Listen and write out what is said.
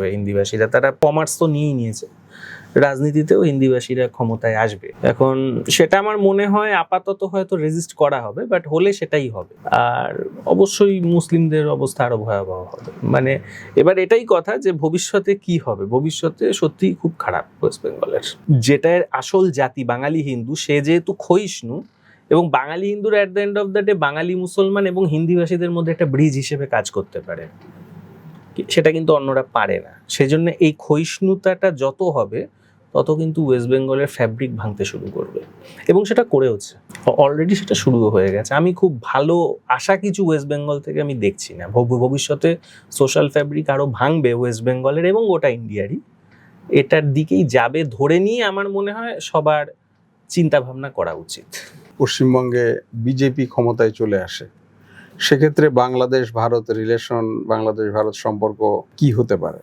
হিন্দিভাষীরা তারা কমার্স তো নিয়েই নিয়েছে, রাজনীতিতেও হিন্দিভাষীরা ক্ষমতায় আসবে। এখন সেটা আমার মনে হয় আপাতত হয়তো রেজিস্ট করা হবে, বাট হলে সেটাই হবে। আর অবশ্যই মুসলিমদের অবস্থা আরো ভয়াবহ হবে। মানে এবার এটাই কথা যে ভবিষ্যতে কি হবে, ভবিষ্যতে সত্যিই খুব খারাপ ওয়েস্ট বেঙ্গলের। যেটার আসল জাতি বাঙালি হিন্দু, সে যেহেতু ক্ষয়িষ্ণু, এবং বাঙালি হিন্দুর at the end of the day বাঙালি মুসলমান এবং হিন্দিভাষীদের মধ্যে একটা ব্রিজ হিসেবে কাজ করতে পারে, সেটা কিন্তু অন্যরা পারে না। সেজন্য এই ক্ষয়িষ্ণুতাটা যত হবে তত কিন্তু ওয়েস্ট বেঙ্গলের ফ্যাব্রিক ভাঙতে শুরু করবে, এবং সেটা করেওছে, অলরেডি সেটা শুরু হয়ে গেছে। আমি খুব ভালো আশা কিছু ওয়েস্ট বেঙ্গল থেকে আমি দেখছি না। ভবিষ্যতে সোশ্যাল ফ্যাব্রিক আরো ভাঙবে ওয়েস্ট বেঙ্গলের এবং গোটা ইন্ডিয়ারই, এটার দিকেই যাবে ধরে নিয়ে আমার মনে হয় সবার চিন্তা ভাবনা করা উচিত। পশ্চিমবঙ্গে বিজেপি ক্ষমতায় চলে আসে, সেক্ষেত্রে বাংলাদেশ ভারত রিলেশন, বাংলাদেশ ভারত সম্পর্ক কি হতে পারে?